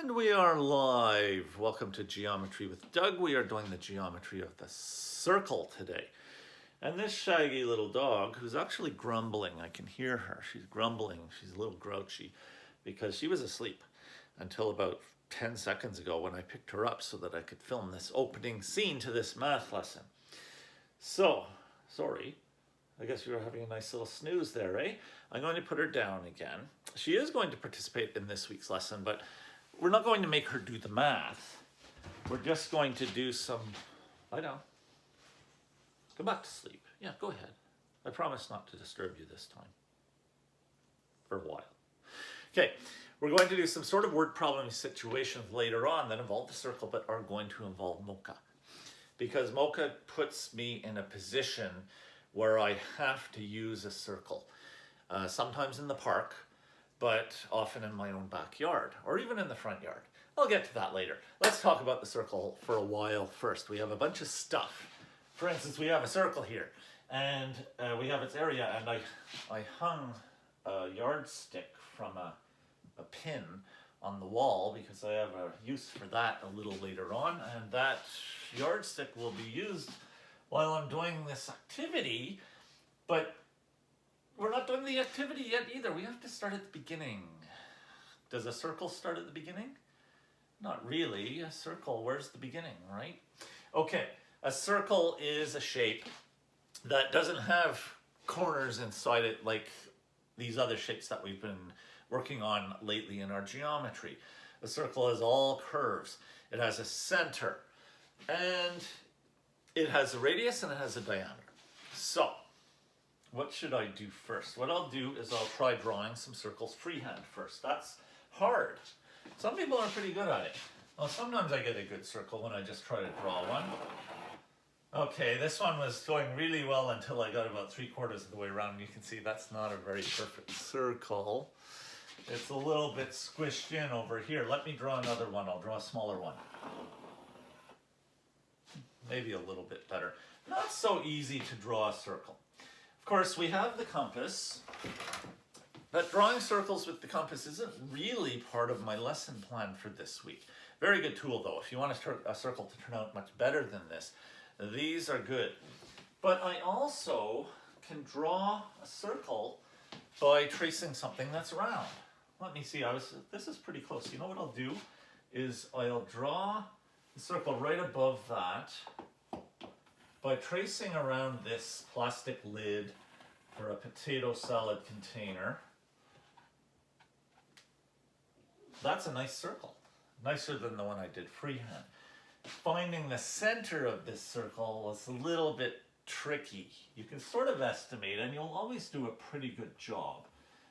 And we are live. Welcome to Geometry with Doug. We are doing the geometry of the circle today. And this shaggy little dog, who's actually grumbling, I can hear her. She's grumbling. She's a little grouchy because she was asleep until about 10 seconds ago when I picked her up so that I could film this opening scene to this math lesson. So, sorry. I guess you were having a nice little snooze there, eh? I'm going to put her down again. She is going to participate in this week's lesson, but we're not going to make her do the math. We're just going to do some, lie down. Go back to sleep. Yeah, go ahead. I promise not to disturb you this time. For a while. Okay, we're going to do some sort of word problem situations later on that involve the circle, but are going to involve mocha. Because mocha puts me in a position where I have to use a circle. Sometimes in the park, but often in my own backyard, or even in the front yard. I'll get to that later. Let's talk about the circle for a while first. We have a bunch of stuff. For instance, we have a circle here, and we have its area, and I hung a yardstick from a pin on the wall because I have a use for that a little later on, and that yardstick will be used while I'm doing this activity, but we're not doing the activity yet either. We have to start at the beginning. Does a circle start at the beginning? Not really. A circle, where's the beginning, right? Okay, a circle is a shape that doesn't have corners inside it like these other shapes that we've been working on lately in our geometry. A circle is all curves. It has a center, and it has a radius and it has a diameter. So, what should I do first? What I'll do is I'll try drawing some circles freehand first. That's hard. Some people are pretty good at it. Well, sometimes I get a good circle when I just try to draw one. Okay, this one was going really well until I got about 3/4 of the way around. You can see that's not a very perfect circle. It's a little bit squished in over here. Let me draw another one. I'll draw a smaller one. Maybe a little bit better. Not so easy to draw a circle. Of course, we have the compass, but drawing circles with the compass isn't really part of my lesson plan for this week. Very good tool though. If you want a circle to turn out much better than this, these are good. But I also can draw a circle by tracing something that's round. Let me see, this is pretty close. You know what I'll do is I'll draw the circle right above that by tracing around this plastic lid for a potato salad container. That's a nice circle, nicer than the one I did freehand. Finding the center of this circle is a little bit tricky. You can sort of estimate, and you'll always do a pretty good job.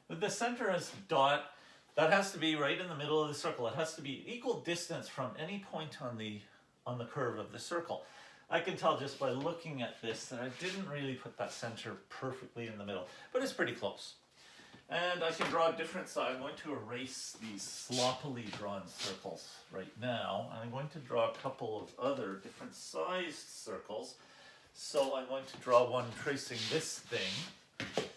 But the center is dot. That has to be right in the middle of the circle. It has to be equal distance from any point on the curve of the circle. I can tell just by looking at this that I didn't really put that center perfectly in the middle, but it's pretty close. And I can draw a different size. I'm going to erase these sloppily drawn circles right now. And I'm going to draw a couple of other different sized circles. So I'm going to draw one tracing this thing.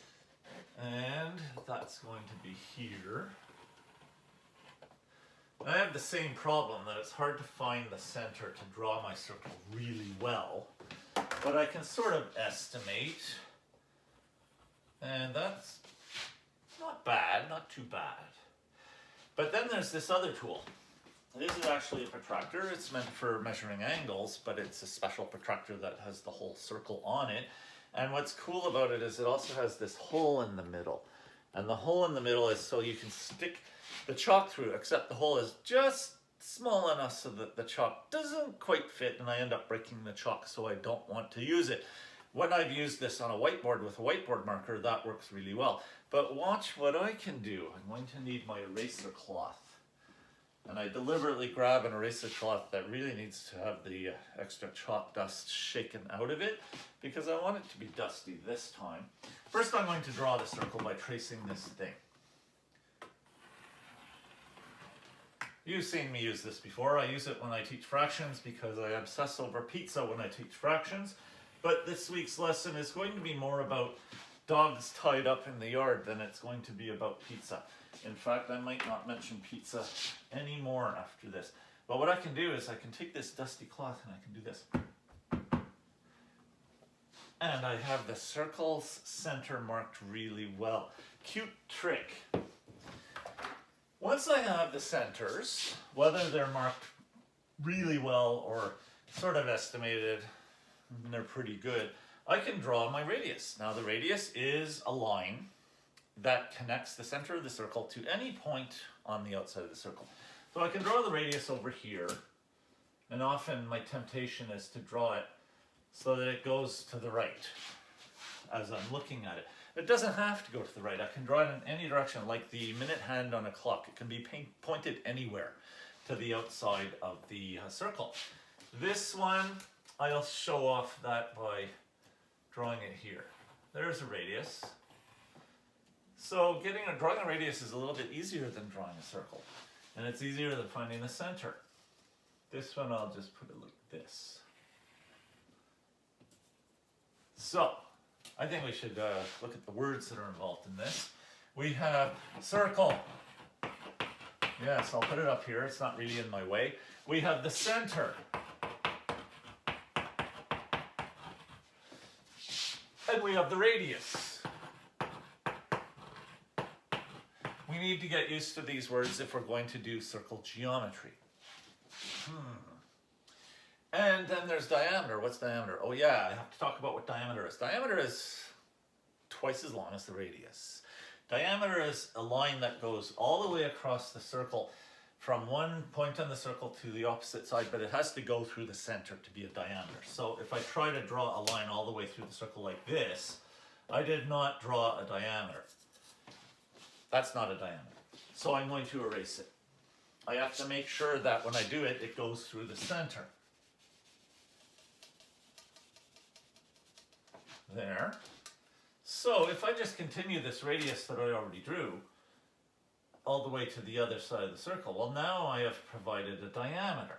And that's going to be here. I have the same problem that it's hard to find the center to draw my circle really well, but I can sort of estimate, and that's not bad, not too bad. But then there's this other tool. This is actually a protractor. It's meant for measuring angles, but it's a special protractor that has the whole circle on it. And what's cool about it is it also has this hole in the middle. And the hole in the middle is so you can stick the chalk through, except the hole is just small enough so that the chalk doesn't quite fit, and I end up breaking the chalk, so I don't want to use it. When I've used this on a whiteboard with a whiteboard marker, that works really well. But watch what I can do. I'm going to need my eraser cloth. And I deliberately grab an eraser cloth that really needs to have the extra chalk dust shaken out of it, because I want it to be dusty this time. First, I'm going to draw the circle by tracing this thing. You've seen me use this before. I use it when I teach fractions because I obsess over pizza when I teach fractions. But this week's lesson is going to be more about dogs tied up in the yard, then it's going to be about pizza. In fact, I might not mention pizza anymore after this. But what I can do is I can take this dusty cloth and I can do this. And I have the circle's center marked really well. Cute trick. Once I have the centers, whether they're marked really well or sort of estimated, and they're pretty good, I can draw my radius. Now the radius is a line that connects the center of the circle to any point on the outside of the circle. So I can draw the radius over here, and often my temptation is to draw it so that it goes to the right as I'm looking at it. It doesn't have to go to the right. I can draw it in any direction, like the minute hand on a clock. It can be pointed anywhere to the outside of the circle. This one, I'll show off that by drawing it here. There's a radius. So drawing a radius is a little bit easier than drawing a circle. And it's easier than finding the center. This one, I'll just put it like this. So, I think we should look at the words that are involved in this. We have circle. Yes, I'll put it up here. It's not really in my way. We have the center. And we have the radius. We need to get used to these words if we're going to do circle geometry. And then there's diameter. What's diameter? Oh yeah, I have to talk about what diameter is. Diameter is twice as long as the radius. Diameter is a line that goes all the way across the circle from one point on the circle to the opposite side, but it has to go through the center to be a diameter. So if I try to draw a line all the way through the circle like this, I did not draw a diameter. That's not a diameter. So I'm going to erase it. I have to make sure that when I do it, it goes through the center. There. So if I just continue this radius that I already drew all the way to the other side of the circle, well, now I have provided a diameter.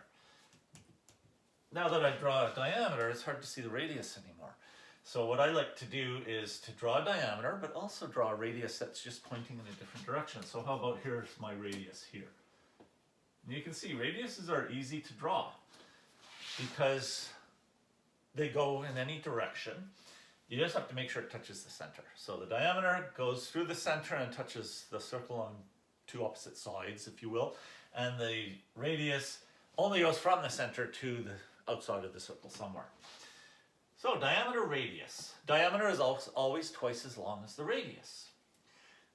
Now that I draw a diameter, it's hard to see the radius anymore. So what I like to do is to draw a diameter, but also draw a radius that's just pointing in a different direction. So how about here's my radius here. And you can see radiuses are easy to draw because they go in any direction. You just have to make sure it touches the center. So the diameter goes through the center and touches the circle on two opposite sides, if you will. And the radius only goes from the center to the outside of the circle somewhere. So diameter, radius. Diameter is always twice as long as the radius.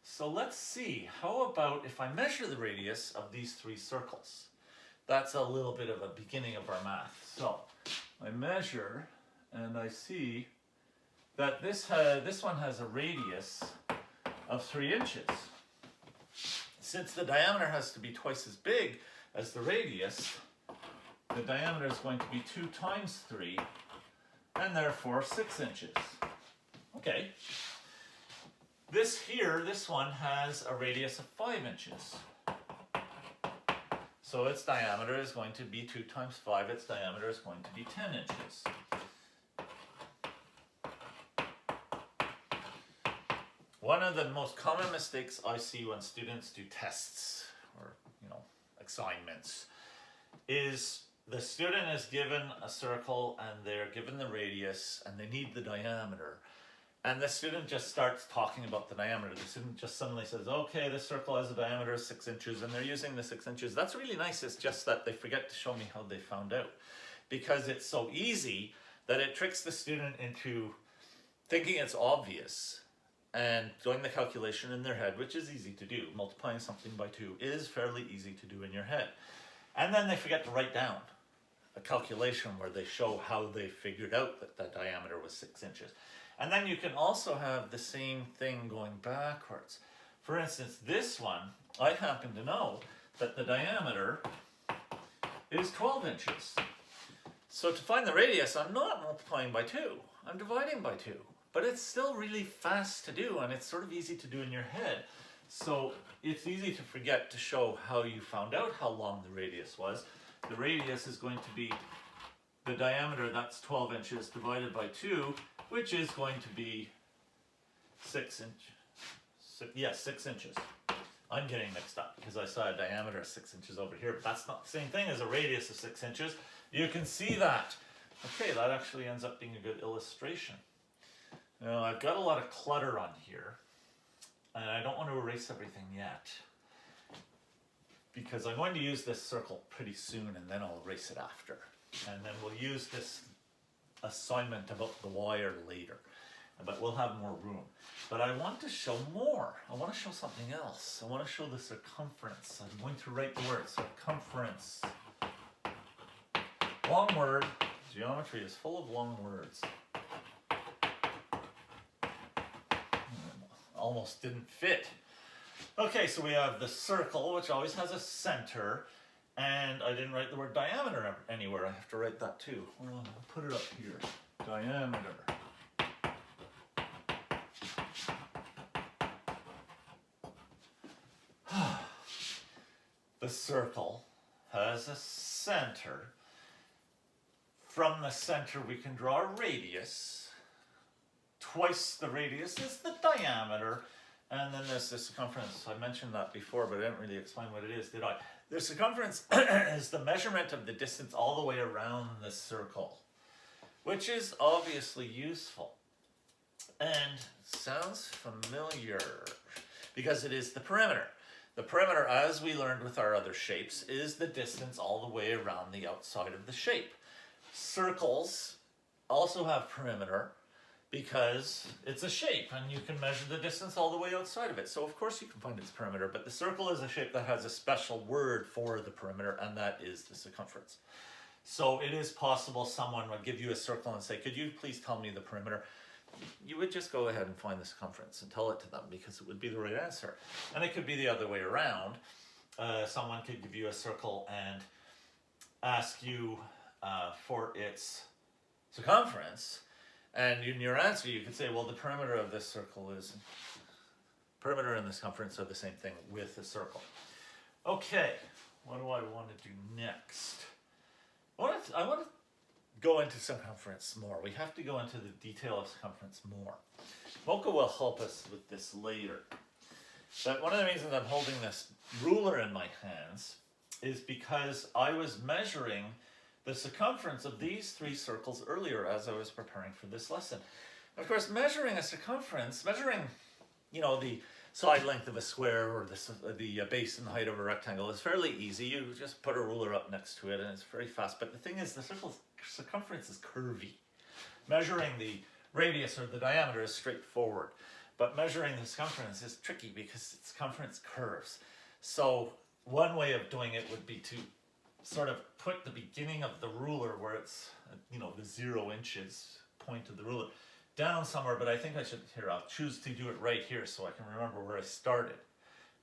So let's see, how about if I measure the radius of these three circles? That's a little bit of a beginning of our math. So I measure and I see that this one has a radius of 3 inches. Since the diameter has to be twice as big as the radius, the diameter is going to be 2 times 3, and therefore 6 inches. Okay. This one has a radius of 5 inches. So its diameter is going to be 2 times 5, its diameter is going to be 10 inches. One of the most common mistakes I see when students do tests or, assignments is the student is given a circle and they're given the radius and they need the diameter. And the student just starts talking about the diameter. The student just suddenly says, okay, this circle has a diameter of 6 inches and they're using the 6 inches. That's really nice. It's just that they forget to show me how they found out. Because it's so easy that it tricks the student into thinking it's obvious and doing the calculation in their head, which is easy to do. Multiplying something by 2 is fairly easy to do in your head. And then they forget to write down a calculation where they show how they figured out that the diameter was 6 inches. And then you can also have the same thing going backwards. For instance, this one, I happen to know that the diameter is 12 inches. So to find the radius, I'm not multiplying by 2, I'm dividing by 2. But it's still really fast to do, and it's sort of easy to do in your head. So it's easy to forget to show how you found out how long the radius was. The radius is going to be the diameter, that's 12 inches, divided by 2, which is going to be 6 inch. Yes, 6 inches. I'm getting mixed up because I saw a diameter of 6 inches over here, but that's not the same thing as a radius of 6 inches. You can see that. Okay, that actually ends up being a good illustration. Now, I've got a lot of clutter on here, and I don't want to erase everything yet, because I'm going to use this circle pretty soon, and then I'll erase it after. And then we'll use this assignment about the wire later, but we'll have more room. But I want to show more. I want to show something else. I want to show the circumference. I'm going to write the word circumference. Long word. Geometry is full of long words. Almost didn't fit. Okay, so we have the circle, which always has a center, and I didn't write the word diameter anywhere. I have to write that too. Well, I'll put it up here. Diameter. The circle has a center. From the center we can draw a radius. Twice the radius is the diameter. And then there's the circumference. I mentioned that before, but I didn't really explain what it is, did I? The circumference is the measurement of the distance all the way around the circle, which is obviously useful. And sounds familiar because it is the perimeter. The perimeter, as we learned with our other shapes, is the distance all the way around the outside of the shape. Circles also have perimeter because it's a shape and you can measure the distance all the way outside of it. So of course you can find its perimeter, but the circle is a shape that has a special word for the perimeter, and that is the circumference. So it is possible someone would give you a circle and say, could you please tell me the perimeter? You would just go ahead and find the circumference and tell it to them because it would be the right answer. And it could be the other way around. Someone could give you a circle and ask you for its circumference, and in your answer you could say, well, the perimeter of this circle is, perimeter and the circumference are the same thing with the circle. Okay, what do I want to do next? I want to go into circumference more. We have to go into the detail of circumference more. Mocha will help us with this later. But one of the reasons I'm holding this ruler in my hands is because I was measuring the circumference of these 3 circles earlier as I was preparing for this lesson. Of course, measuring a circumference, measuring, the side length of a square or the base and the height of a rectangle is fairly easy. You just put a ruler up next to it and it's very fast. But the thing is, the circle's circumference is curvy. Measuring the radius or the diameter is straightforward. But measuring the circumference is tricky because the circumference curves. So one way of doing it would be to sort of put the beginning of the ruler where it's, the 0 inches point of the ruler down somewhere, but I think I'll choose to do it right here so I can remember where I started.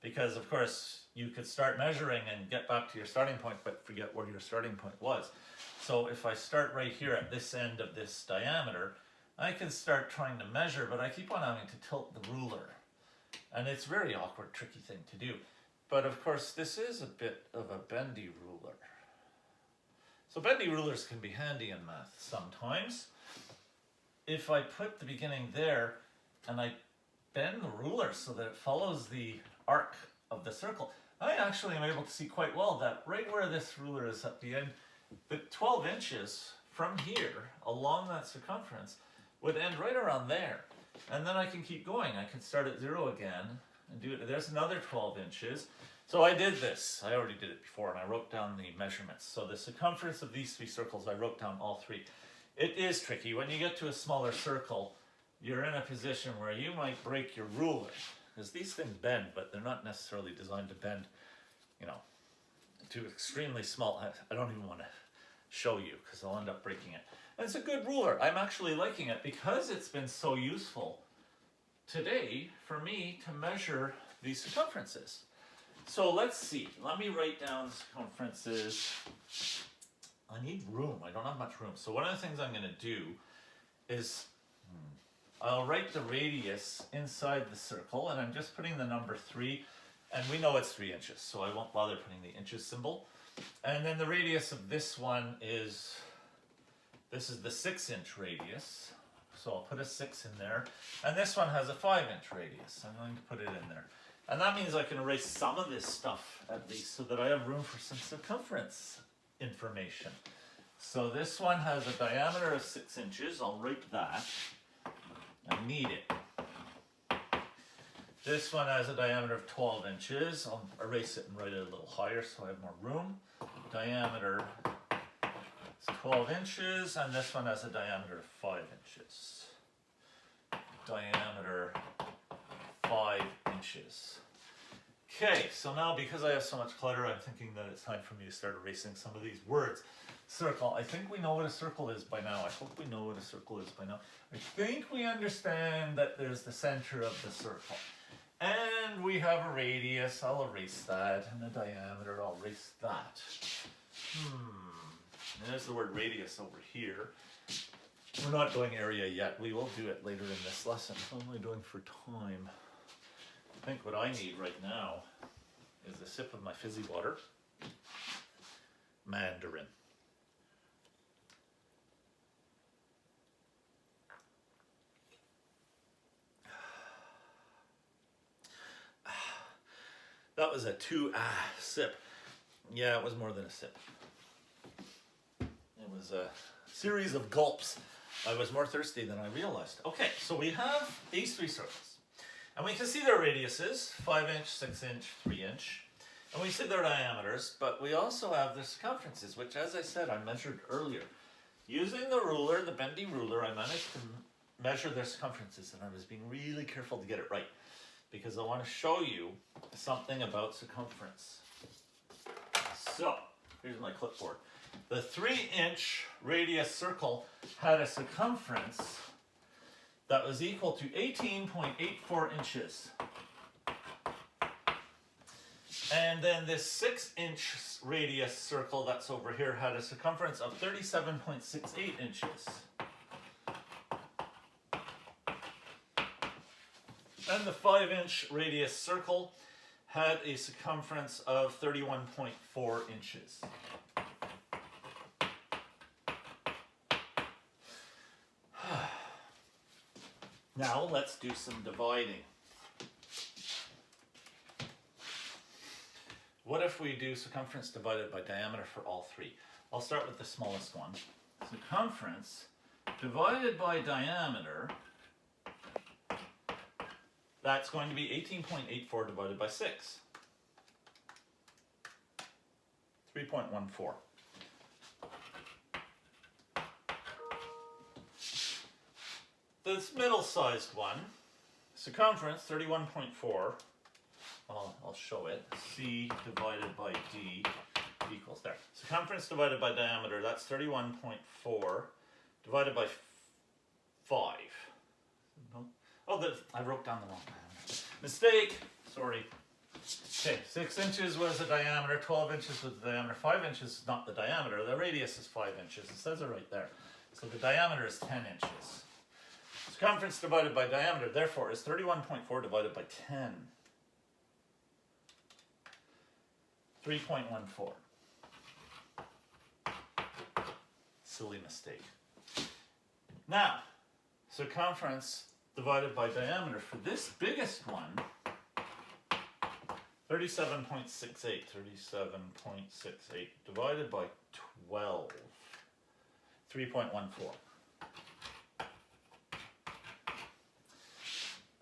Because of course you could start measuring and get back to your starting point, but forget where your starting point was. So if I start right here at this end of this diameter, I can start trying to measure, but I keep on having to tilt the ruler. And it's a very awkward, tricky thing to do. But of course this is a bit of a bendy ruler. So bendy rulers can be handy in math sometimes. If I put the beginning there and I bend the ruler so that it follows the arc of the circle, I actually am able to see quite well that right where this ruler is at the end, the 12 inches from here along that circumference would end right around there. And then I can keep going. I can start at 0 again and do it. There's another 12 inches. So I did this. I already did it before and I wrote down the measurements. So the circumference of these 3 circles, I wrote down all 3. It is tricky. When you get to a smaller circle, you're in a position where you might break your ruler. Because these things bend, but they're not necessarily designed to bend, to extremely small. I don't even want to show you because I'll end up breaking it. And it's a good ruler. I'm actually liking it because it's been so useful today for me to measure these circumferences. So let's see. Let me write down circumferences. I need room. I don't have much room. So one of the things I'm going to do is I'll write the radius inside the circle, and I'm just putting the number 3, and we know it's 3 inches, so I won't bother putting the inches symbol. And then the radius of this one is, this is the 6-inch radius. So I'll put a 6 in there. And this one has a 5-inch radius. I'm going to put it in there. And that means I can erase some of this stuff at least so that I have room for some circumference information. So this one has a diameter of 6 inches. I'll write that. I need it. This one has a diameter of 12 inches. I'll erase it and write it a little higher so I have more room. Diameter is 12 inches, and this one has a diameter of 5 inches. Diameter 5 inches. Okay, so now because I have so much clutter, I'm thinking that it's time for me to start erasing some of these words. Circle. I think we know what a circle is by now. I hope we know what a circle is by now. I think we understand that there's the center of the circle. And we have a radius. I'll erase that. And a diameter. I'll erase that. And there's the word radius over here. We're not doing area yet. We will do it later in this lesson. What am I doing for time? I think what I need right now is a sip of my fizzy water. Mandarin. That was a 2 sip. Yeah, it was more than a sip. It was a series of gulps. I was more thirsty than I realized. Okay, so we have these 3 circles. And we can see their radiuses, 5-inch, 6-inch, 3-inch. And we see their diameters, but we also have their circumferences, which, as I said, I measured earlier. Using the ruler, the bendy ruler, I managed to measure their circumferences, and I was being really careful to get it right, because I want to show you something about circumference. So, here's my clipboard. The 3-inch radius circle had a circumference that was equal to 18.84 inches. And then this 6-inch radius circle that's over here had a circumference of 37.68 inches. And the 5-inch radius circle had a circumference of 31.4 inches. Now let's do some dividing. What if we do circumference divided by diameter for all 3? I'll start with the smallest one. Circumference divided by diameter, that's going to be 18.84 divided by 6. 3.14. This middle-sized one, circumference 31.4, I'll show it, C divided by D equals there. Circumference divided by diameter, that's 31.4 divided by 5. Oh, I wrote down the wrong diameter. Mistake, sorry. Okay, 6 inches was the diameter, 12 inches was the diameter, 5 inches is not the diameter, the radius is 5 inches, it says it right there. So the diameter is 10 inches. Circumference divided by diameter, therefore, is 31.4 divided by 10. 3.14. Silly mistake. Now, circumference divided by diameter for this biggest one, 37.68. 37.68 divided by 12. 3.14.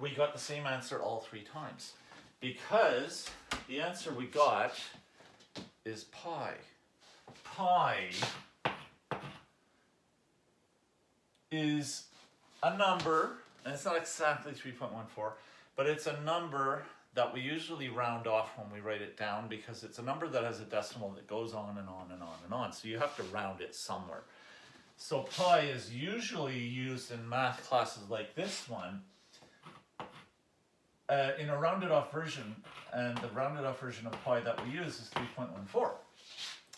We got the same answer all 3 times because the answer we got is pi. Pi is a number, and it's not exactly 3.14, but it's a number that we usually round off when we write it down because it's a number that has a decimal that goes on and on and on and on, so you have to round it somewhere. So pi is usually used in math classes like this one in a rounded off version, and the rounded off version of pi that we use is 3.14.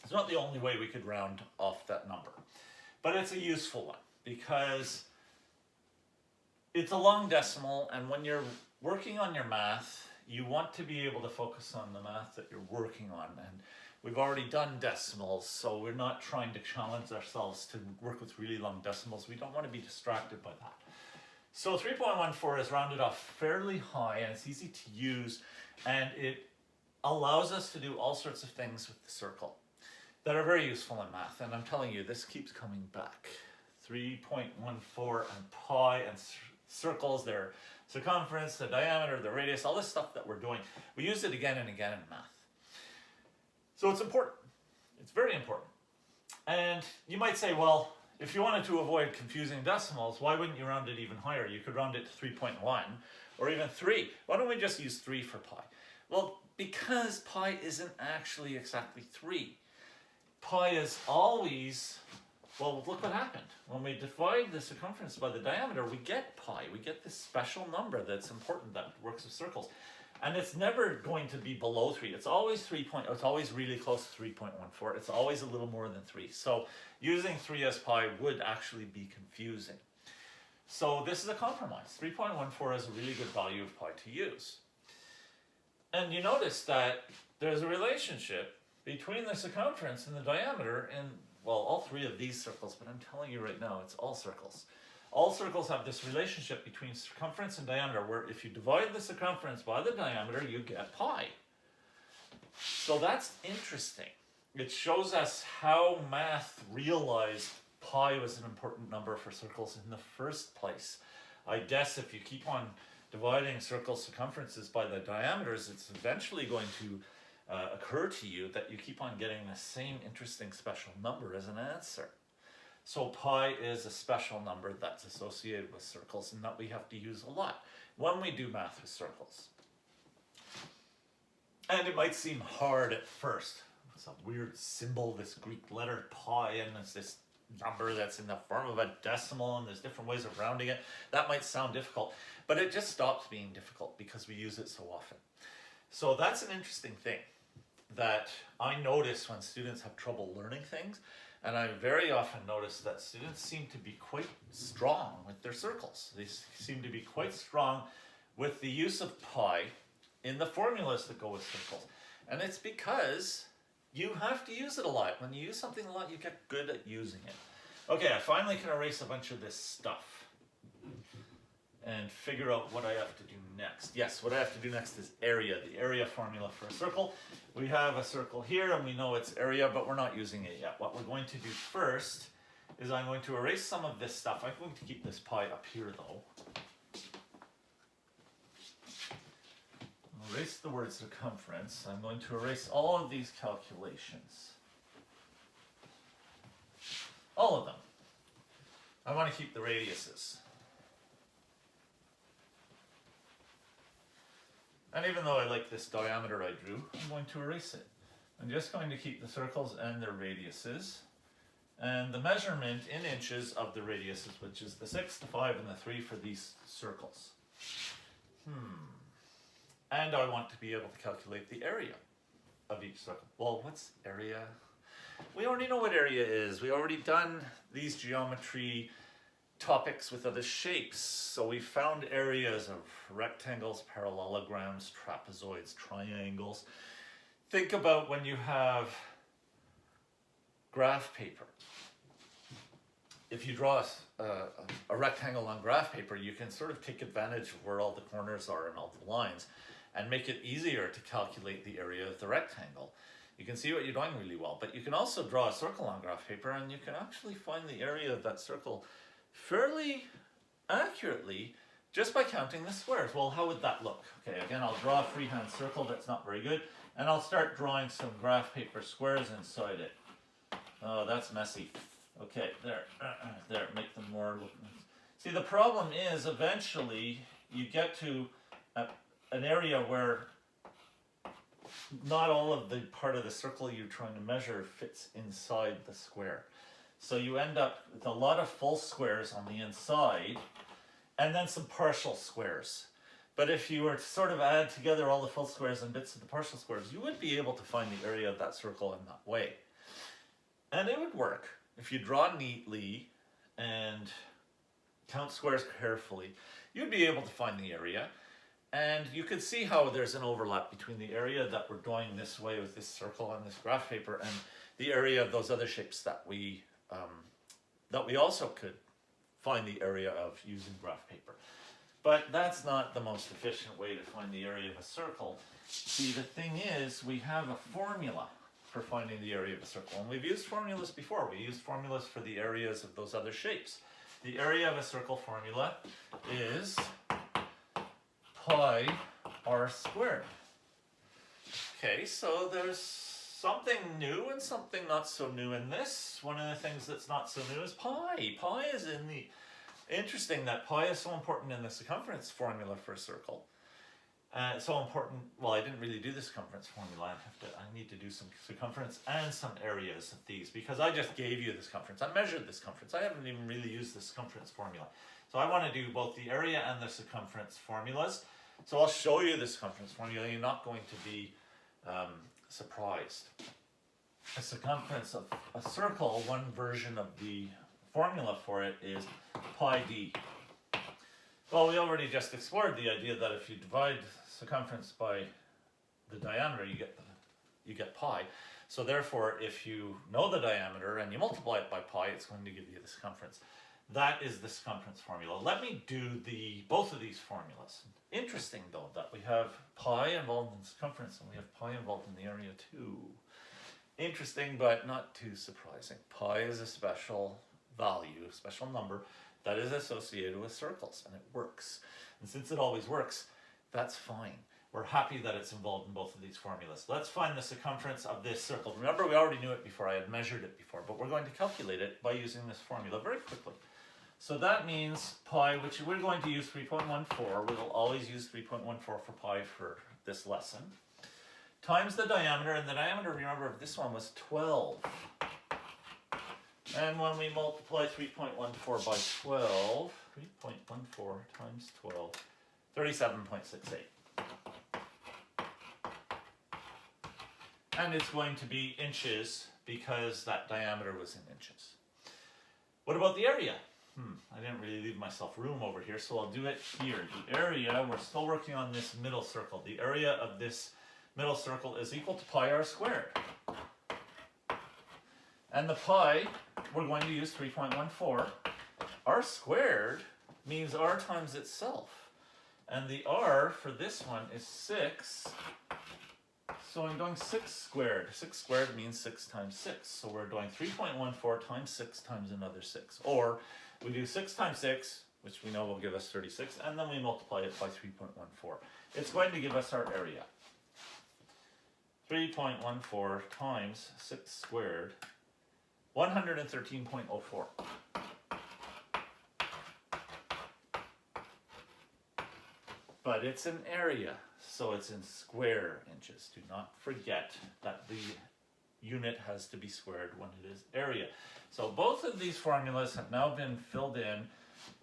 It's not the only way we could round off that number, but it's a useful one because it's a long decimal, and when you're working on your math, you want to be able to focus on the math that you're working on. And We've already done decimals, so we're not trying to challenge ourselves to work with really long decimals. We don't want to be distracted by that. So 3.14 is rounded off fairly high, and it's easy to use, and it allows us to do all sorts of things with the circle that are very useful in math. And I'm telling you, this keeps coming back. 3.14 and pi and circles, their circumference, the diameter, the radius, all this stuff that we're doing. We use it again and again in math. So it's important. It's very important. And you might say, well, if you wanted to avoid confusing decimals, why wouldn't you round it even higher? You could round it to 3.1 or even 3. Why don't we just use 3 for pi? Well, because pi isn't actually exactly 3. Pi is always, well, look what happened. When we divide the circumference by the diameter, we get pi. We get this special number that's important that works with circles. And it's never going to be below 3. It's always it's always really close to 3.14. It's always a little more than 3. So using 3 as pi would actually be confusing. So this is a compromise. 3.14 is a really good value of pi to use. And you notice that there's a relationship between the circumference and the diameter in, well, all 3 of these circles, but I'm telling you right now, it's all circles. All circles have this relationship between circumference and diameter, where if you divide the circumference by the diameter, you get pi. So that's interesting. It shows us how math realized pi was an important number for circles in the first place. I guess if you keep on dividing circle circumferences by the diameters, it's eventually going to occur to you that you keep on getting the same interesting special number as an answer. So pi is a special number that's associated with circles and that we have to use a lot when we do math with circles. And it might seem hard at first. It's a weird symbol, this Greek letter pi, and it's this number that's in the form of a decimal, and there's different ways of rounding it. That might sound difficult, but it just stops being difficult because we use it so often. So that's an interesting thing that I notice when students have trouble learning things, and I very often notice that students seem to be quite strong with their circles. They seem to be quite strong with the use of pi in the formulas that go with circles. And it's because you have to use it a lot. When you use something a lot, you get good at using it. Okay, I finally can erase a bunch of this stuff and figure out what I have to do next. Yes, what I have to do next is area, the area formula for a circle. We have a circle here and we know its area, but we're not using it yet. What we're going to do first is I'm going to erase some of this stuff. I'm going to keep this pi up here though. I'll erase the word circumference. I'm going to erase all of these calculations. All of them. I want to keep the radiuses. And even though I like this diameter I drew, I'm going to erase it. I'm just going to keep the circles and their radiuses. And the measurement in inches of the radiuses, which is the 6, the 5, and the 3 for these circles. And I want to be able to calculate the area of each circle. Well, what's area? We already know what area is. We already done these geometry topics with other shapes. So we found areas of rectangles, parallelograms, trapezoids, triangles. Think about when you have graph paper. If you draw a rectangle on graph paper, you can sort of take advantage of where all the corners are and all the lines and make it easier to calculate the area of the rectangle. You can see what you're doing really well, but you can also draw a circle on graph paper and you can actually find the area of that circle fairly accurately just by counting the squares. Well, how would that look? Okay, again, I'll draw a freehand circle. That's not very good. And I'll start drawing some graph paper squares inside it. Oh, that's messy. Okay, there, make them more look nice. See, the problem is eventually you get to an area where not all of the part of the circle you're trying to measure fits inside the square. So you end up with a lot of full squares on the inside and then some partial squares. But if you were to sort of add together all the full squares and bits of the partial squares, you would be able to find the area of that circle in that way. And it would work. If you draw neatly and count squares carefully, you'd be able to find the area. And you can see how there's an overlap between the area that we're drawing this way with this circle on this graph paper and the area of those other shapes that we also could find the area of using graph paper. But that's not the most efficient way to find the area of a circle. See, the thing is, we have a formula for finding the area of a circle. And we've used formulas before. We used formulas for the areas of those other shapes. The area of a circle formula is pi r squared. Okay, so there's something new and something not so new in this. One of the things that's not so new is pi. Pi is in the... Interesting that pi is so important in the circumference formula for a circle. It's so important, well, I didn't really do the circumference formula. I need to do some circumference and some areas of these because I just gave you the circumference. I measured the circumference. I haven't even really used the circumference formula. So I want to do both the area and the circumference formulas. So I'll show you the circumference formula. You're not going to be surprised. The circumference of a circle, one version of the formula for it is pi d. Well, we already just explored the idea that if you divide circumference by the diameter, you get pi. So therefore, if you know the diameter and you multiply it by pi, it's going to give you the circumference. That is the circumference formula. Let me do both of these formulas. Interesting though that we have pi involved in circumference and we have pi involved in the area too. Interesting, but not too surprising. Pi is a special value, a special number that is associated with circles, and it works. And since it always works, that's fine. We're happy that it's involved in both of these formulas. Let's find the circumference of this circle. Remember, we already knew it before. I had measured it before, but we're going to calculate it by using this formula very quickly. So that means pi, which we're going to use 3.14. We'll always use 3.14 for pi for this lesson, times the diameter. And the diameter, remember, of this one was 12. And when we multiply 3.14 by 12, 3.14 times 12, 37.68. And it's going to be inches because that diameter was in inches. What about the area? I didn't really leave myself room over here, so I'll do it here. The area, we're still working on this middle circle. The area of this middle circle is equal to pi r squared. And the pi, we're going to use 3.14. R squared means r times itself. And the r for this one is 6. So I'm doing 6 squared. 6 squared means 6 times 6. So we're doing 3.14 times 6 times another 6. Or we do 6 times 6, which we know will give us 36, and then we multiply it by 3.14. It's going to give us our area. 3.14 times 6 squared, 113.04. But it's an area, so it's in square inches. Do not forget that the unit has to be squared when it is area. So both of these formulas have now been filled in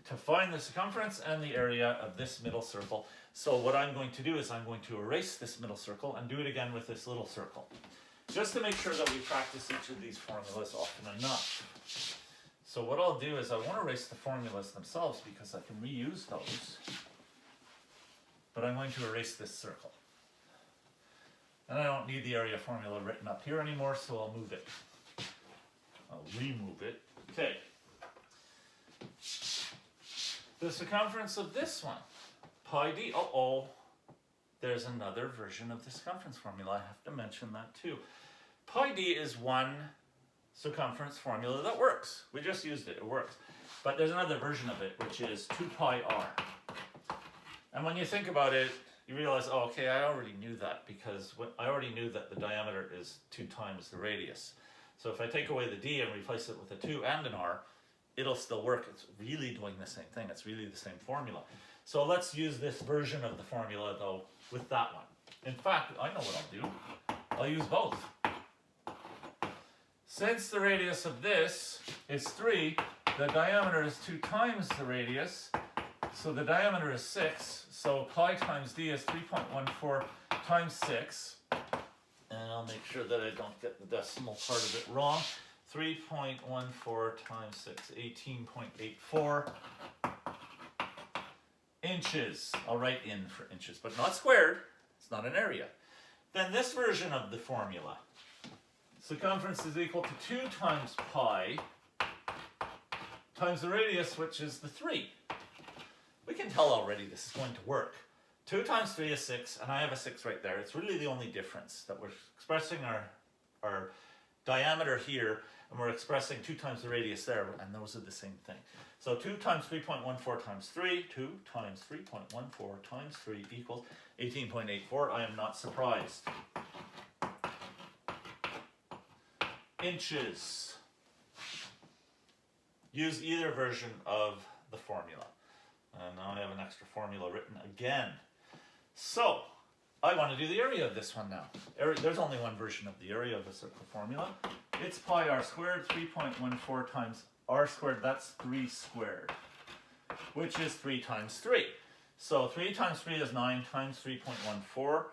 to find the circumference and the area of this middle circle. So what I'm going to do is I'm going to erase this middle circle and do it again with this little circle, just to make sure that we practice each of these formulas often enough. So what I'll do is I won't erase the formulas themselves because I can reuse those, but I'm going to erase this circle. And I don't need the area formula written up here anymore, so I'll move it. I'll remove it. Okay. The circumference of this one, pi d. There's another version of the circumference formula. I have to mention that too. Pi d is one circumference formula that works. We just used it. It works. But there's another version of it, which is 2 pi r. And when you think about it, you realize, oh, okay, I already knew that because I already knew that the diameter is 2 times the radius. So if I take away the d and replace it with a 2 and an r, it'll still work. It's really doing the same thing. It's really the same formula. So let's use this version of the formula, though, with that one. In fact, I know what I'll do. I'll use both. Since the radius of this is 3, the diameter is 2 times the radius. So the diameter is 6, so pi times d is 3.14 times 6. And I'll make sure that I don't get the decimal part of it wrong. 3.14 times 6, 18.84. inches. I'll write in for inches, but not squared. It's not an area. Then this version of the formula. Circumference is equal to 2 times pi times the radius, which is the 3. We can tell already this is going to work. 2 times 3 is 6, and I have a 6 right there. It's really the only difference, that we're expressing our diameter here, and we're expressing 2 times the radius there, and those are the same thing. So 2 times 3.14 times 3, 2 times 3.14 times 3 equals 18.84. I am not surprised. Inches. Use either version of the formula. And now I have an extra formula written again. So, I want to do the area of this one now. There's only one version of the area of a circle formula. It's pi r squared, 3.14 times r squared, that's 3 squared, which is 3 times 3. So 3 times 3 is 9 times 3.14.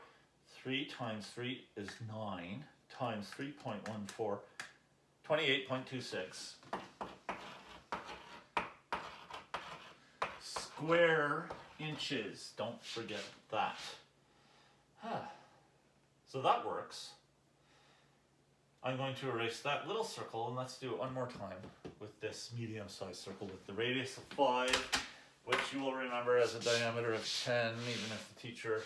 3 times 3 is 9 times 3.14, 28.26. Square inches, don't forget that. So that works. I'm going to erase that little circle, and let's do it one more time with this medium-sized circle with the radius of 5, which you will remember as a diameter of 10, even if the teacher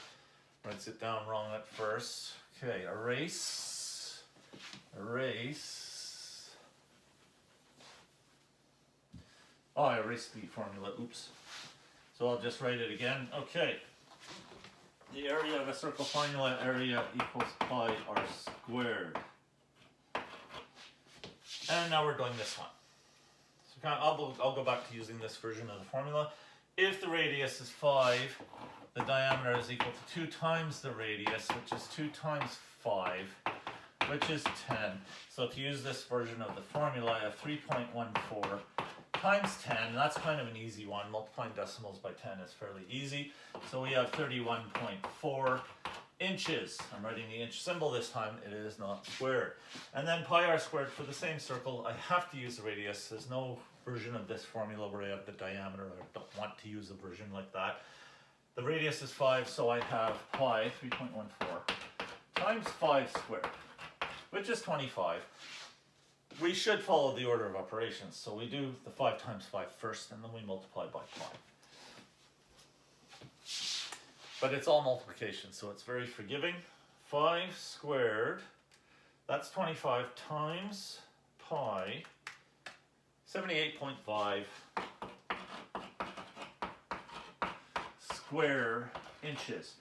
writes it down wrong at first. Okay, erase, erase. Oh, I erased the formula, oops. So I'll just write it again. Okay. The area of a circle formula, area equals pi r squared. And now we're doing this one. So I'll go back to using this version of the formula. If the radius is 5, the diameter is equal to 2 times the radius, which is 2 times 5, which is 10. So to use this version of the formula, I have 3.14 times 10, and that's kind of an easy one. Multiplying decimals by 10 is fairly easy. So we have 31.4 inches. I'm writing the inch symbol this time. It is not squared. And then pi r squared for the same circle. I have to use the radius. There's no version of this formula where I have the diameter. I don't want to use a version like that. The radius is 5, so I have pi, 3.14, times 5 squared, which is 25. We should follow the order of operations, so we do the 5 times 5 first, and then we multiply by pi. But it's all multiplication, so it's very forgiving. 5 squared, that's 25 times pi, 78.5 square inches.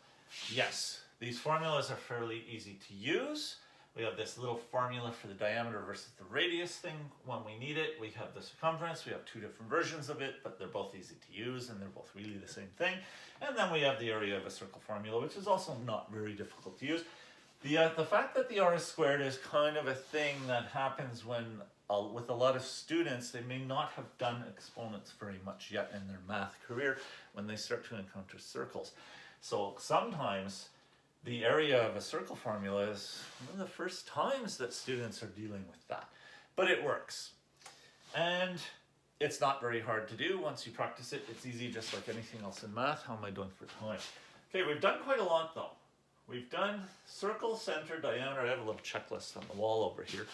Yes, these formulas are fairly easy to use. We have this little formula for the diameter versus the radius thing when we need it. We have the circumference. We have 2 different versions of it, but they're both easy to use, and they're both really the same thing. And then we have the area of a circle formula, which is also not very difficult to use. The fact that the r squared is kind of a thing that happens when, with a lot of students, they may not have done exponents very much yet in their math career when they start to encounter circles. So sometimes the area of a circle formula is one of the first times that students are dealing with that. But it works. And it's not very hard to do. Once you practice it, it's easy, just like anything else in math. How am I doing for time? Okay, we've done quite a lot though. We've done circle, center, diameter. I have a little checklist on the wall over here.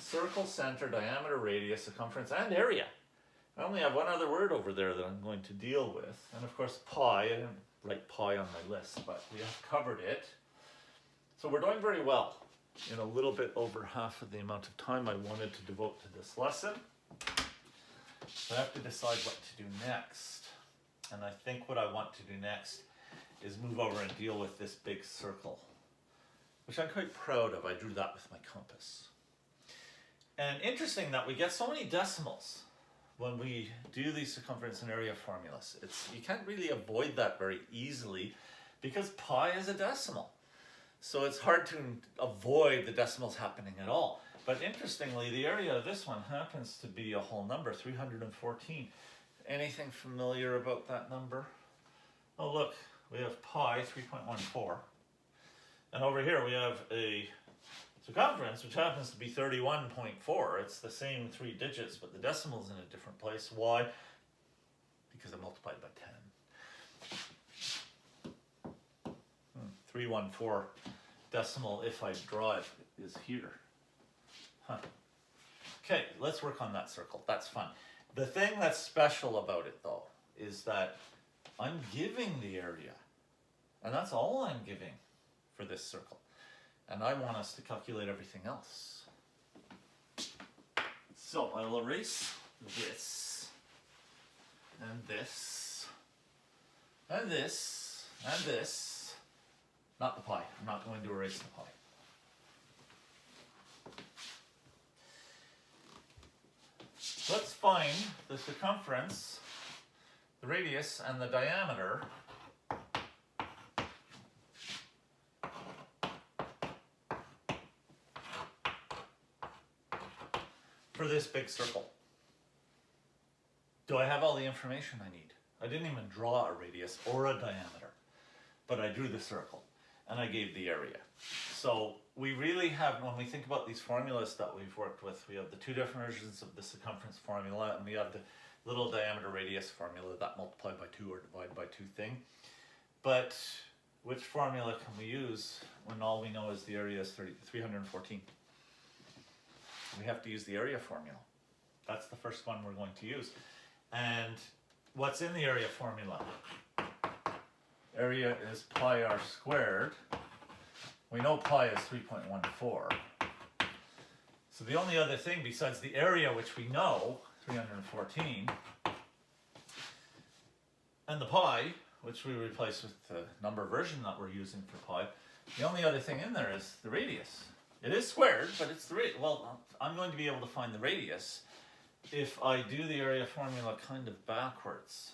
Circle, center, diameter, radius, circumference, and area. I only have one other word over there that I'm going to deal with. And of course, pi. I didn't write pi on my list, but we have covered it. So we're doing very well in a little bit over half of the amount of time I wanted to devote to this lesson. So I have to decide what to do next. And I think what I want to do next is move over and deal with this big circle, which I'm quite proud of. I drew that with my compass. And interesting that we get so many decimals when we do these circumference and area formulas. You can't really avoid that very easily because pi is a decimal. So it's hard to avoid the decimals happening at all. But interestingly, the area of this one happens to be a whole number, 314. Anything familiar about that number? Oh look, we have pi, 3.14. And over here we have a circumference, which happens to be 31.4. It's the same 3 digits, but the decimal's in a different place. Why? Because I multiplied by 10. .314 decimal, if I draw it, is here. Huh. Okay, let's work on that circle. That's fun. The thing that's special about it, though, is that I'm giving the area. And that's all I'm giving for this circle. And I want us to calculate everything else. So I'll erase this, and this, and this, and this. Not the pi. I'm not going to erase the pi. Let's find the circumference, the radius, and the diameter for this big circle. Do I have all the information I need? I didn't even draw a radius or a diameter, but I drew the circle and I gave the area. So we really have, when we think about these formulas that we've worked with, we have the two different versions of the circumference formula, and we have the little diameter radius formula, that multiply by 2 or divide by 2 thing. But which formula can we use when all we know is the area is 314? We have to use the area formula. That's the first one we're going to use. And what's in the area formula? Area is pi r squared. We know pi is 3.14. So the only other thing besides the area, which we know, 314, and the pi, which we replace with the number version that we're using for pi, the only other thing in there is the radius. It is squared, but it's the radius. Well, I'm going to be able to find the radius if I do the area formula kind of backwards.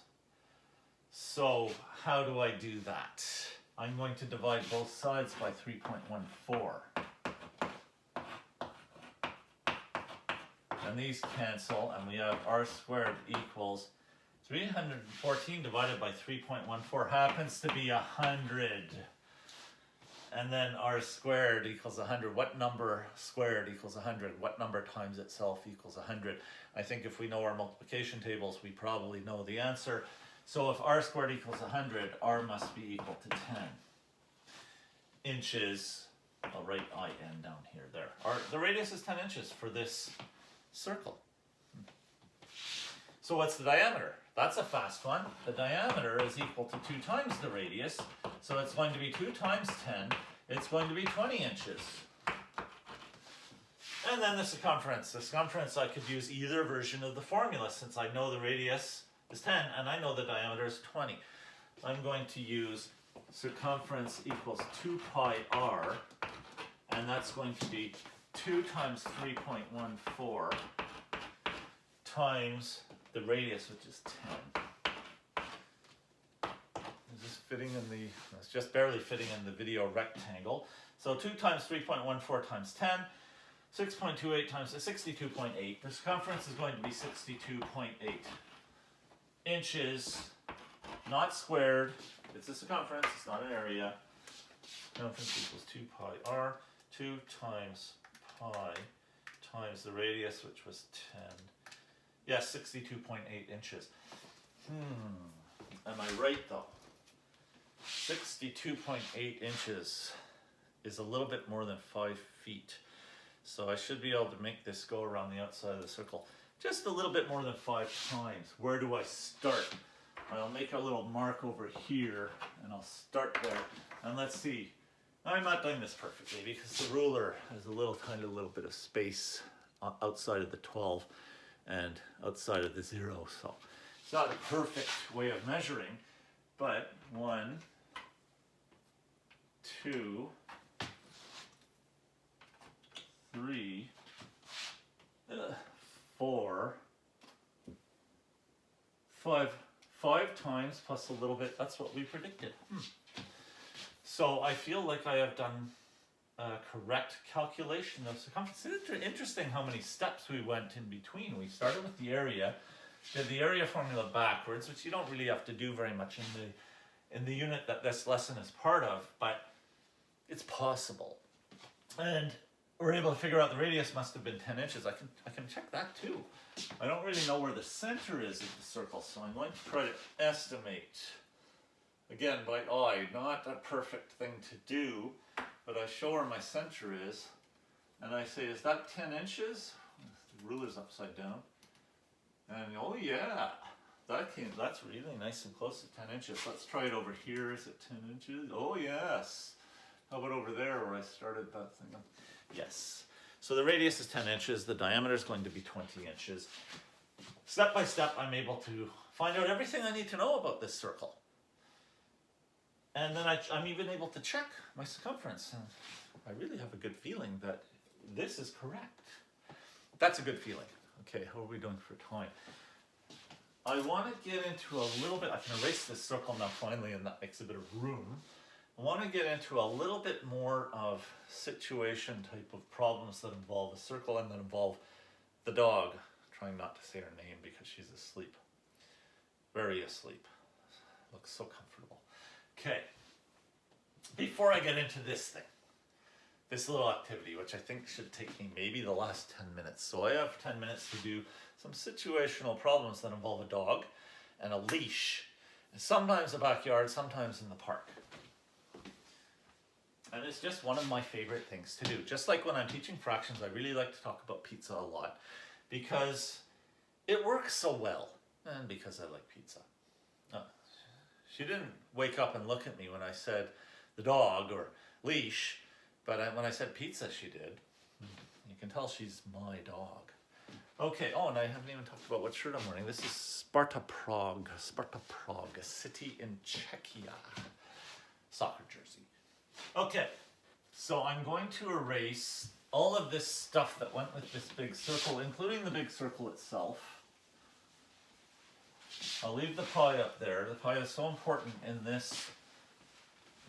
So how do I do that? I'm going to divide both sides by 3.14. And these cancel, and we have r squared equals 314 divided by 3.14 happens to be 100. And then r squared equals 100. What number squared equals 100? What number times itself equals 100? I think if we know our multiplication tables, we probably know the answer. So if r squared equals 100, r must be equal to 10 inches. I'll write IN down here, there. The radius is 10 inches for this circle. So what's the diameter? That's a fast one. The diameter is equal to 2 times the radius. So it's going to be 2 times 10. It's going to be 20 inches. And then the circumference. The circumference, I could use either version of the formula since I know the radius is 10 and I know the diameter is 20. I'm going to use circumference equals 2 pi r, and that's going to be 2 times 3.14 times the radius, which is 10. Is this fitting in the, it's just barely fitting in the video rectangle. So 2 times 3.14 times 10, 6.28 times 62.8. The circumference is going to be 62.8 inches, not squared. It's a circumference, it's not an area. Circumference equals 2 pi r, 2 times pi times the radius, which was 10. Yes, 62.8 inches. Am I right though? 62.8 inches is a little bit more than 5 feet. So I should be able to make this go around the outside of the circle just a little bit more than 5 times. Where do I start? I'll make a little mark over here and I'll start there. And let's see. I'm not doing this perfectly because the ruler has a tiny bit of space outside of the 12 and outside of the 0. So it's not a perfect way of measuring, but 1, 2, 3, 4, 5 times plus a little bit. That's what we predicted. So I feel like I have done a correct calculation of circumference. It's interesting how many steps we went in between. We started with the area, did the area formula backwards, which you don't really have to do very much in the unit that this lesson is part of, but it's possible. And we're able to figure out the radius must have been 10 inches. I can check that too. I don't really know where the center is of the circle, so I'm going to try to estimate Again, by eye, not a perfect thing to do, but I show her my center is, and I say, is that 10 inches? The ruler's upside down. And oh yeah, that's really nice and close to 10 inches. Let's try it over here. Is it 10 inches? Oh yes. How about over there where I started that thing? Yes. So the radius is 10 inches. The diameter is going to be 20 inches. Step by step, I'm able to find out everything I need to know about this circle. And then I'm even able to check my circumference. And I really have a good feeling that this is correct. That's a good feeling. Okay, how are we doing for time? I want to get into a little bit, I can erase this circle now finally, and that makes a bit of room. I want to get into a little bit more of situation type of problems that involve a circle and that involve the dog. Trying not to say her name because she's asleep. Very asleep. Looks so comfortable. Okay. Before I get into this thing, this little activity, which I think should take me maybe the last 10 minutes. So I have 10 minutes to do some situational problems that involve a dog and a leash, and sometimes a backyard, sometimes in the park. And it's just one of my favorite things to do. Just like when I'm teaching fractions, I really like to talk about pizza a lot because it works so well, and because I like pizza. She didn't wake up and look at me when I said the dog or leash, but when I said pizza, she did. You can tell she's my dog. Okay, oh, and I haven't even talked about what shirt I'm wearing. This is Sparta Prague, a city in Czechia. Soccer jersey. Okay, so I'm going to erase all of this stuff that went with this big circle, including the big circle itself. I'll leave the pie up there. The pie is so important in this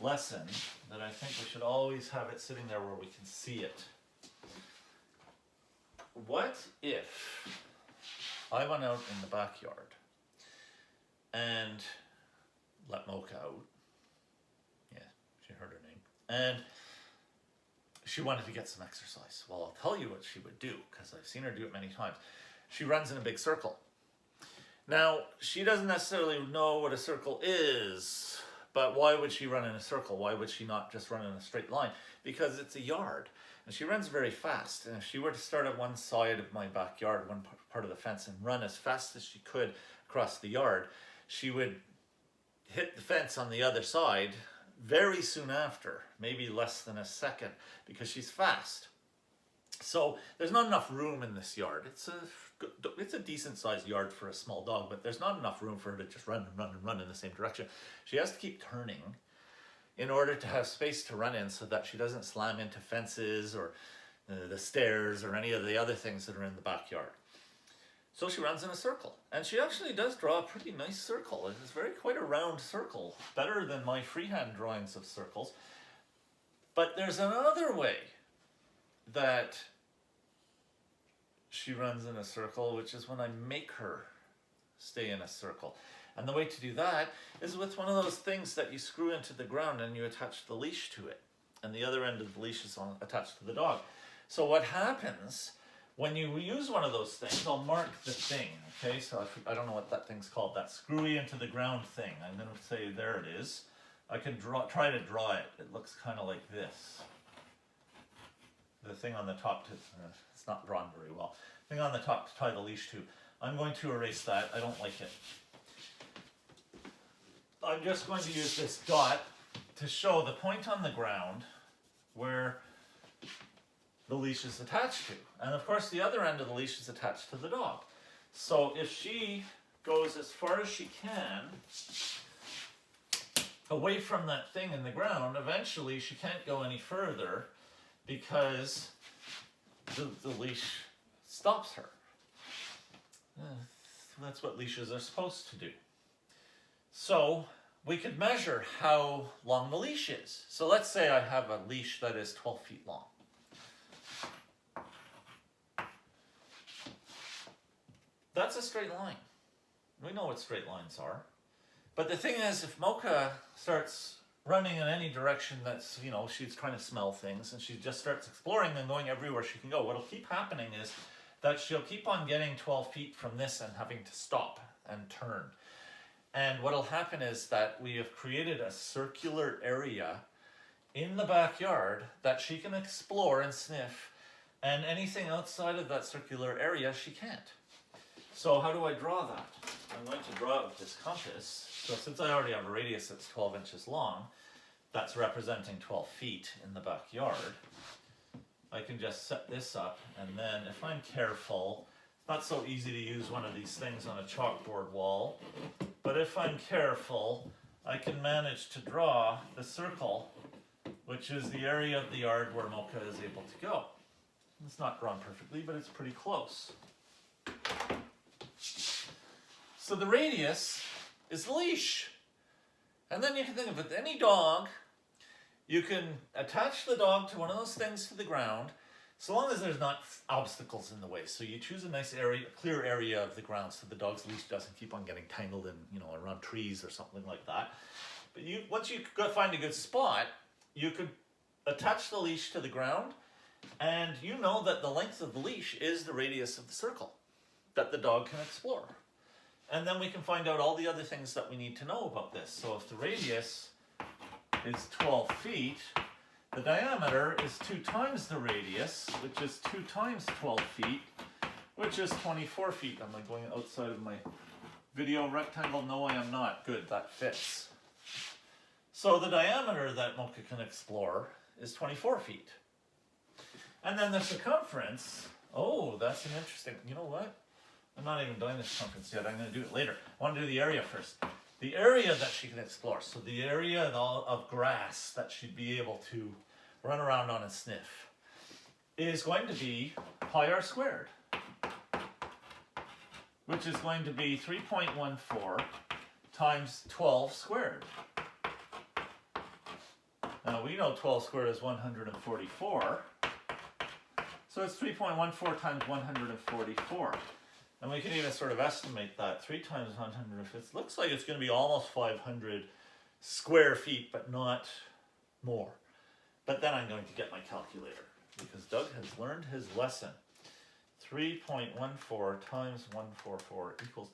lesson that I think we should always have it sitting there where we can see it. What if I went out in the backyard and let Mocha out? Yeah, she heard her name. And she wanted to get some exercise. Well, I'll tell you what she would do, because I've seen her do it many times. She runs in a big circle. Now, she doesn't necessarily know what a circle is, but why would she run in a circle? Why would she not just run in a straight line? Because it's a yard, and she runs very fast. And if she were to start at one side of my backyard, one part of the fence, and run as fast as she could across the yard, she would hit the fence on the other side very soon after, maybe less than a second, because she's fast. So there's not enough room in this yard. It's a decent sized yard for a small dog, but there's not enough room for her to just run and run and run in the same direction. She has to keep turning in order to have space to run in so that she doesn't slam into fences or the stairs or any of the other things that are in the backyard. So she runs in a circle, and she actually does draw a pretty nice circle. It's quite a round circle, better than my freehand drawings of circles. But there's another way that she runs in a circle, which is when I make her stay in a circle. And the way to do that is with one of those things that you screw into the ground and you attach the leash to it. And the other end of the leash is attached to the dog. So what happens when you use one of those things, I'll mark the thing, okay? So I don't know what that thing's called, that screwy into the ground thing. I'm going to say there it is. I can try to draw it. It looks kind of like this. The thing on the top, it's not drawn very well. Thing on the top to tie the leash to. I'm going to erase that. I don't like it. I'm just going to use this dot to show the point on the ground where the leash is attached to. And of course the other end of the leash is attached to the dog. So if she goes as far as she can away from that thing in the ground, eventually she can't go any further because the leash stops her. That's what leashes are supposed to do. So we could measure how long the leash is. So let's say I have a leash that is 12 feet long. That's a straight line. We know what straight lines are. But the thing is, if Mocha starts running in any direction that's, she's trying to smell things and she just starts exploring and going everywhere she can go, what'll keep happening is that she'll keep on getting 12 feet from this and having to stop and turn. And what'll happen is that we have created a circular area in the backyard that she can explore and sniff, and anything outside of that circular area she can't. So how do I draw that? I'm going to draw it with this compass. So since I already have a radius that's 12 inches long, that's representing 12 feet in the backyard. I can just set this up, and then if I'm careful, it's not so easy to use one of these things on a chalkboard wall, but if I'm careful, I can manage to draw the circle, which is the area of the yard where Mocha is able to go. It's not drawn perfectly, but it's pretty close. So the radius is the leash. And then you can think of it, any dog, you can attach the dog to one of those things to the ground, so long as there's not obstacles in the way. So you choose a nice area, a clear area of the ground, so the dog's leash doesn't keep on getting tangled in, around trees or something like that. But once you find a good spot, you could attach the leash to the ground, and you know that the length of the leash is the radius of the circle that the dog can explore. And then we can find out all the other things that we need to know about this. So if the radius is 12 feet, the diameter is 2 times the radius, which is 2 times 12 feet, which is 24 feet. Am I going outside of my video rectangle? No, I am not. Good, that fits. So the diameter that Mocha can explore is 24 feet. And then the circumference, oh, that's an interesting, you know what? I'm not even doing the circumference yet. I'm going to do it later. I want to do the area first. The area that she can explore, so the area of grass that she'd be able to run around on and sniff, is going to be pi r squared, which is going to be 3.14 times 12 squared. Now we know 12 squared is 144, so it's 3.14 times 144. And we can even sort of estimate that 3 times 150 looks like it's going to be almost 500 square feet, but not more. But then I'm going to get my calculator, because Doug has learned his lesson. 3.14 times 144 equals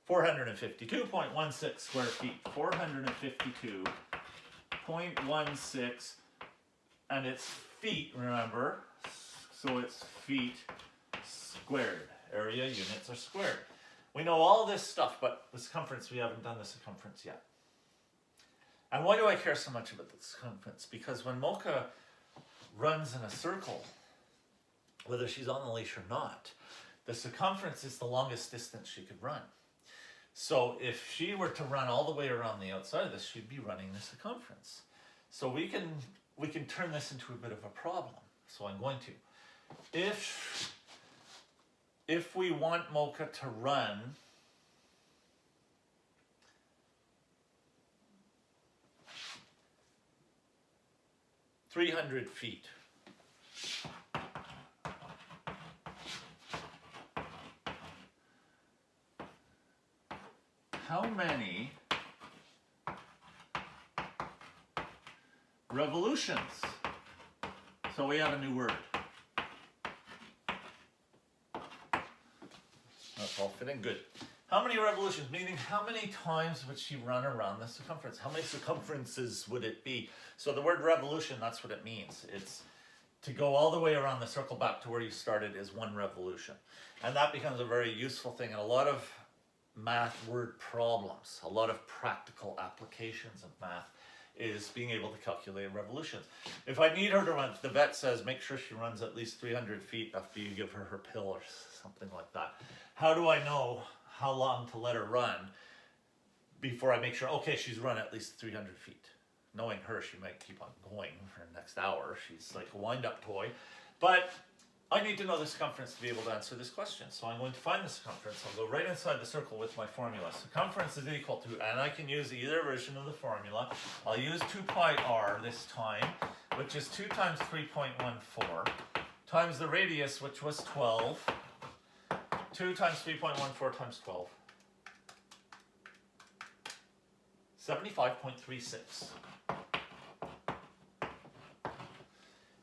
452.16 square feet. 452.16, and it's feet, remember, so it's feet squared. Area units are squared. We know all this stuff, but the circumference, we haven't done the circumference yet. And why do I care so much about the circumference? Because when Mocha runs in a circle, whether she's on the leash or not, the circumference is the longest distance she could run. So if she were to run all the way around the outside of this, she'd be running the circumference. So we can turn this into a bit of a problem. So I'm going to. If we want Mocha to run ,300 feet, how many revolutions? So we have a new word. That's all fitting good. How many revolutions? Meaning how many times would she run around the circumference? How many circumferences would it be? So the word revolution, that's what it means. It's to go all the way around the circle back to where you started is 1 revolution. And that becomes a very useful thing in a lot of math word problems. A lot of practical applications of math is being able to calculate revolutions. If I need her to run, the vet says make sure she runs at least 300 feet after you give her her pill or something like that. How do I know how long to let her run before I make sure, okay, she's run at least 300 feet? Knowing her, she might keep on going for the next hour. She's like a wind-up toy. But I need to know the circumference to be able to answer this question. So I'm going to find the circumference. I'll go right inside the circle with my formula. Circumference is equal to, and I can use either version of the formula. I'll use 2 pi r this time, which is 2 times 3.14, times the radius, which was 12, 2 times 3.14 times 12. 75.36.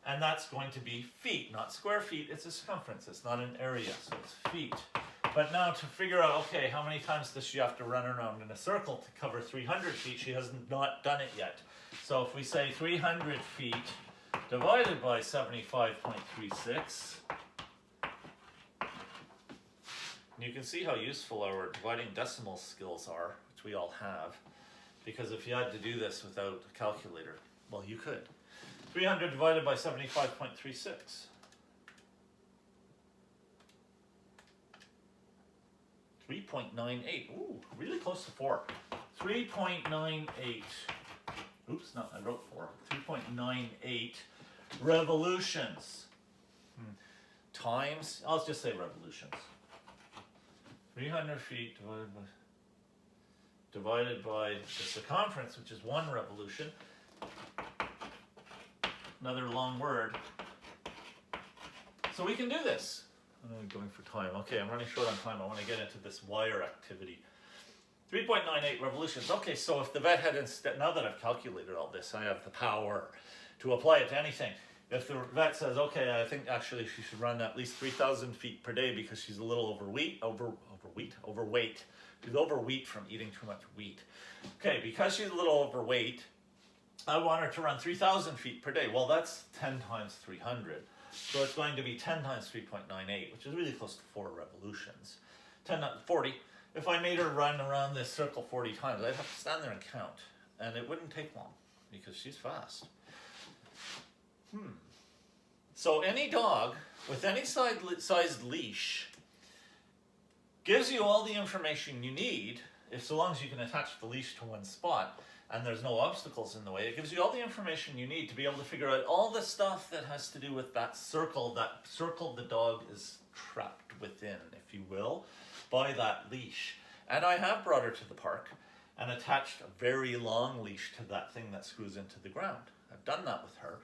And that's going to be feet, not square feet. It's a circumference. It's not an area, so it's feet. But now to figure out, okay, how many times does she have to run around in a circle to cover 300 feet? She has not done it yet. So if we say 300 feet divided by 75.36, you can see how useful our dividing decimal skills are, which we all have. Because if you had to do this without a calculator, well, you could. 300 divided by 75.36. 3.98. Ooh, really close to 4. 3.98. Oops, no, I wrote 4. 3.98 revolutions. Times, I'll just say revolutions. 300 feet divided by the circumference, which is 1 revolution. Another long word. So we can do this. I'm going for time. Okay, I'm running short on time. I want to get into this wire activity. 3.98 revolutions. Okay, so if the vet had instead, now that I've calculated all this, I have the power to apply it to anything. If the vet says, okay, I think actually she should run at least 3,000 feet per day because she's a little overweight. She's overweight from eating too much wheat. Okay, because she's a little overweight, I want her to run 3,000 feet per day. Well, that's 10 times 300. So it's going to be 10 times 3.98, which is really close to 4 revolutions. 40. If I made her run around this circle 40 times, I'd have to stand there and count. And it wouldn't take long because she's fast. So any dog with any sized leash gives you all the information you need, so long as you can attach the leash to one spot and there's no obstacles in the way. It gives you all the information you need to be able to figure out all the stuff that has to do with that circle the dog is trapped within, if you will, by that leash. And I have brought her to the park and attached a very long leash to that thing that screws into the ground. I've done that with her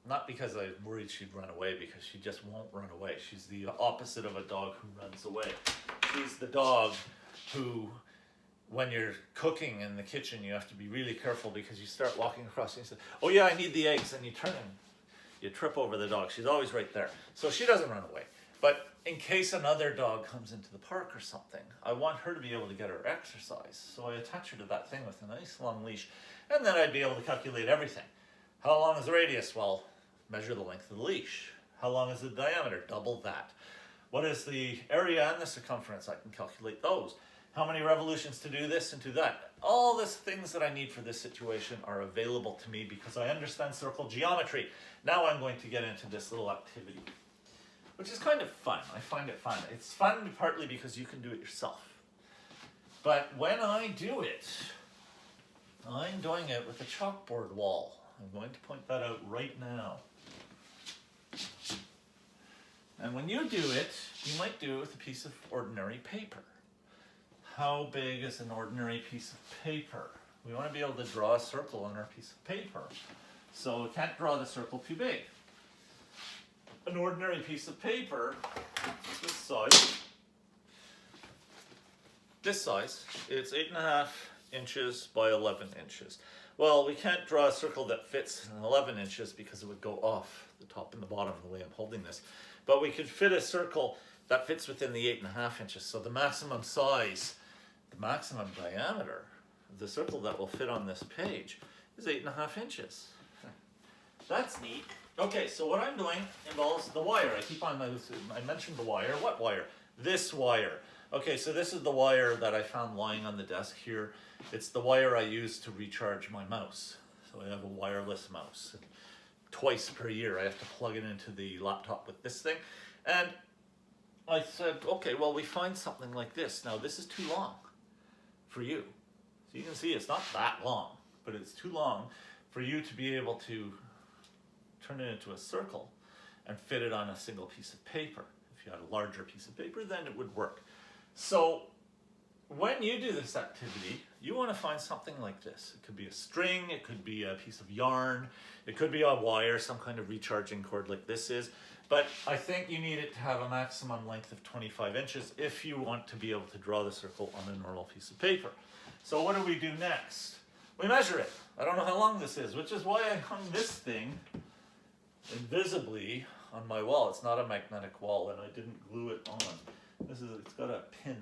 not because I worried she'd run away, because she just won't run away. She's the opposite of a dog who runs away. She's the dog who, when you're cooking in the kitchen, you have to be really careful because you start walking across and you say, oh yeah, I need the eggs, and you turn and you trip over the dog. She's always right there. So she doesn't run away. But in case another dog comes into the park or something, I want her to be able to get her exercise. So I attach her to that thing with a nice long leash, and then I'd be able to calculate everything. How long is the radius? Well, measure the length of the leash. How long is the diameter? Double that. What is the area and the circumference? I can calculate those. How many revolutions to do this and do that? All these things that I need for this situation are available to me because I understand circle geometry. Now I'm going to get into this little activity, which is kind of fun. I find it fun. It's fun partly because you can do it yourself. But when I do it, I'm doing it with a chalkboard wall. I'm going to point that out right now. And when you do it, you might do it with a piece of ordinary paper. How big is an ordinary piece of paper? We want to be able to draw a circle on our piece of paper. So we can't draw the circle too big. An ordinary piece of paper, this size, it's 8.5 inches by 11 inches. Well, we can't draw a circle that fits in 11 inches because it would go off the top and the bottom the way I'm holding this. But we could fit a circle that fits within the 8.5 inches. So the maximum size, the maximum diameter of the circle that will fit on this page is 8.5 inches. That's neat. Okay, so what I'm doing involves the wire. I mentioned the wire. What wire? This wire. Okay, so this is the wire that I found lying on the desk here. It's the wire I use to recharge my mouse. So I have a wireless mouse. Twice per year I have to plug it into the laptop with this thing. And I said, okay, well, we find something like this. Now, this is too long for you. So you can see it's not that long, but it's too long for you to be able to turn it into a circle and fit it on a single piece of paper. If you had a larger piece of paper, then it would work. So when you do this activity, you want to find something like this. It could be a string, it could be a piece of yarn, it could be a wire, some kind of recharging cord like this is. But I think you need it to have a maximum length of 25 inches if you want to be able to draw the circle on a normal piece of paper. So what do we do next? We measure it. I don't know how long this is, which is why I hung this thing invisibly on my wall. It's not a magnetic wall, and I didn't glue it on. It's got a pin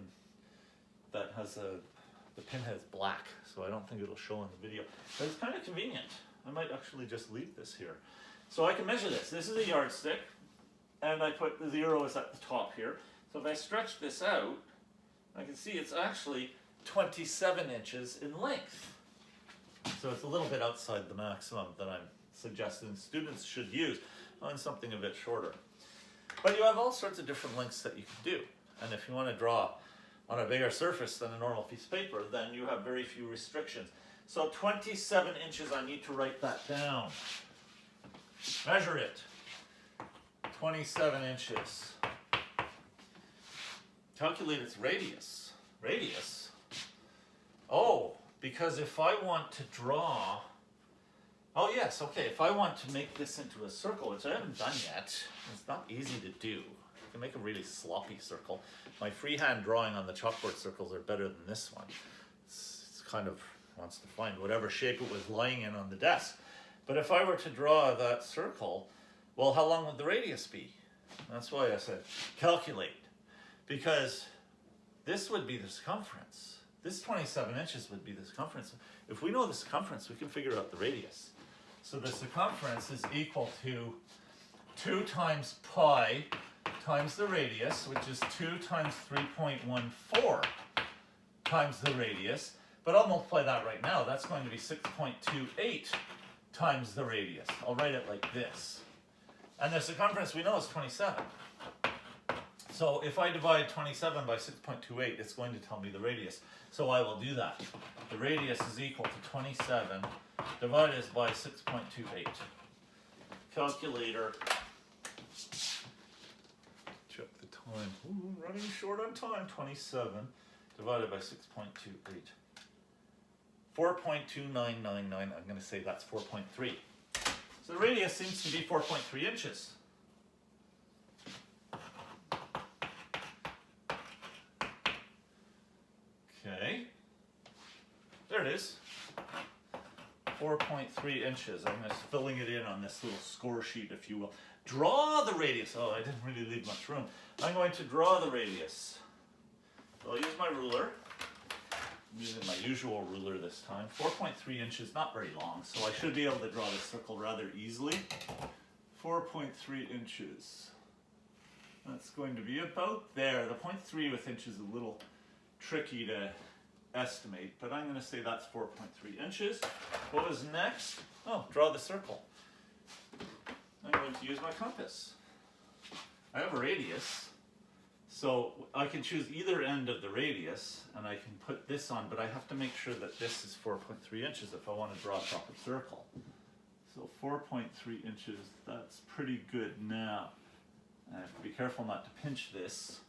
that has the pin has black, so I don't think it'll show in the video. But it's kind of convenient. I might actually just leave this here. So I can measure this. This is a yardstick, and I put the 0 is at the top here. So if I stretch this out, I can see it's actually 27 inches in length. So it's a little bit outside the maximum that I'm suggesting students should use on something a bit shorter. But you have all sorts of different lengths that you can do. And if you want to draw on a bigger surface than a normal piece of paper, then you have very few restrictions. So 27 inches, I need to write that down. Measure it. 27 inches. Calculate its radius. Radius? Oh, because if I want to draw... Oh yes, okay, if I want to make this into a circle, which I haven't done yet, it's not easy to do. I can make a really sloppy circle. My freehand drawing on the chalkboard circles are better than this one. It's kind of wants to find whatever shape it was lying in on the desk. But if I were to draw that circle, well, how long would the radius be? That's why I said calculate. Because this would be the circumference. This 27 inches would be the circumference. If we know the circumference, we can figure out the radius. So the circumference is equal to 2 times pi times the radius, which is 2 times 3.14 times the radius. But I'll multiply that right now. That's going to be 6.28 times the radius. I'll write it like this. And the circumference we know is 27. So if I divide 27 by 6.28, it's going to tell me the radius. So I will do that. The radius is equal to 27 divided by 6.28. Calculator. Check the time. Ooh, running short on time. 27 divided by 6.28. 4.2999. I'm going to say that's 4.3. So the radius seems to be 4.3 inches. Okay, there it is, 4.3 inches. I'm just filling it in on this little score sheet, if you will. Draw the radius. Oh, I didn't really leave much room. I'm going to draw the radius. So I'll use my ruler. I'm using my usual ruler this time. 4.3 inches, not very long, so I should be able to draw this circle rather easily. 4.3 inches. That's going to be about there. The 0.3 with inches is a little tricky to estimate, but I'm going to say that's 4.3 inches. What was next? Oh, draw the circle. I'm going to use my compass. I have a radius, so I can choose either end of the radius, and I can put this on, but I have to make sure that this is 4.3 inches if I want to draw a proper circle. So 4.3 inches, that's pretty good now. I have to be careful not to pinch this.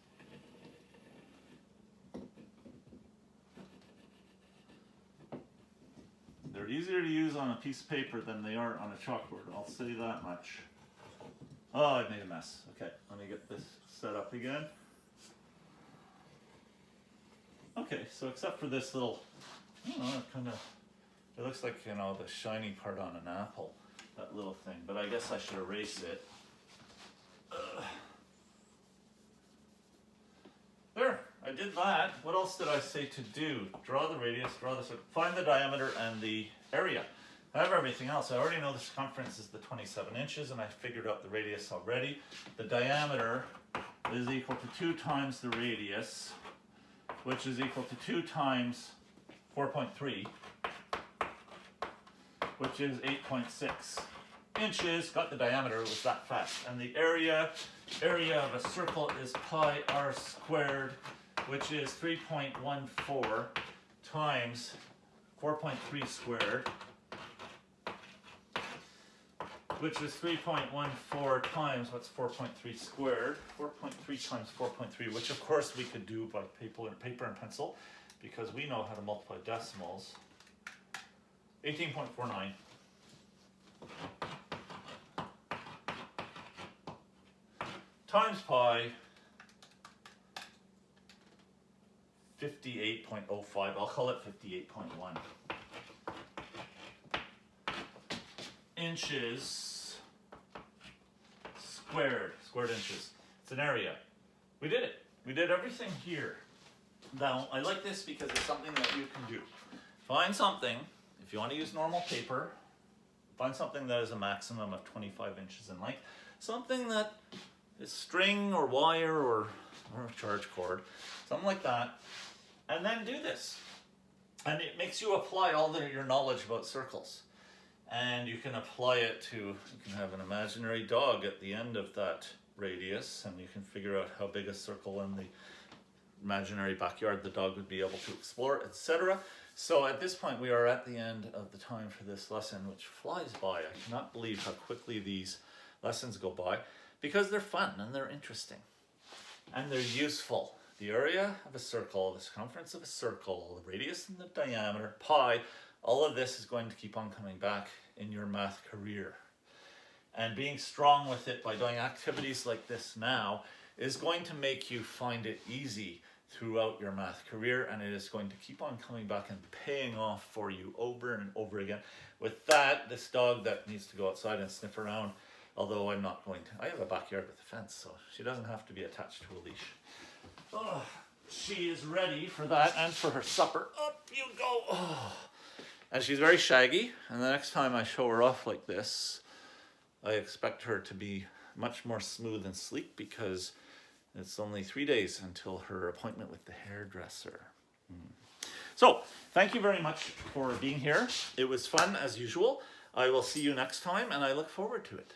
They're easier to use on a piece of paper than they are on a chalkboard, I'll say that much. Oh, I made a mess. Okay, let me get this set up again. Okay, so except for this little, I don't know, it looks like, you know, the shiny part on an apple, that little thing, but I guess I should erase it. There, I did that. What else did I say to do? Draw the radius, draw the circle, find the diameter and the area. I have everything else. I already know the circumference is the 27 inches, and I figured out the radius already. The diameter is equal to 2 times the radius, which is equal to 2 times 4.3, which is 8.6 inches. Got the diameter, it was that fast. And the area of a circle is pi r squared, which is 3.14 times 4.3 squared, which is 3.14 times, what's 4.3 squared? 4.3 times 4.3, which of course we could do by paper and pencil, because we know how to multiply decimals. 18.49. Times pi, 58.05. I'll call it 58.1. Inches squared inches. It's an area. We did it. We did everything here. Now, I like this because it's something that you can do. Find something, if you want to use normal paper, find something that is a maximum of 25 inches in length. Something that is string or wire or a charge cord, something like that. And then do this. And it makes you apply all your knowledge about circles. And you can apply it to, you can have an imaginary dog at the end of that radius, and you can figure out how big a circle in the imaginary backyard the dog would be able to explore, etc. So at this point we are at the end of the time for this lesson, which flies by. I cannot believe how quickly these lessons go by, because they're fun and they're interesting and they're useful. The area of a circle, the circumference of a circle, the radius and the diameter, pi, all of this is going to keep on coming back in your math career. And being strong with it by doing activities like this now is going to make you find it easy throughout your math career, and it is going to keep on coming back and paying off for you over and over again. With that, this dog that needs to go outside and sniff around, although I'm not going to, I have a backyard with a fence, so she doesn't have to be attached to a leash. Oh, she is ready for that and for her supper. Up you go. Oh. And she's very shaggy, and the next time I show her off like this, I expect her to be much more smooth and sleek, because it's only 3 days until her appointment with the hairdresser. So, thank you very much for being here. It was fun as usual. I will see you next time, and I look forward to it.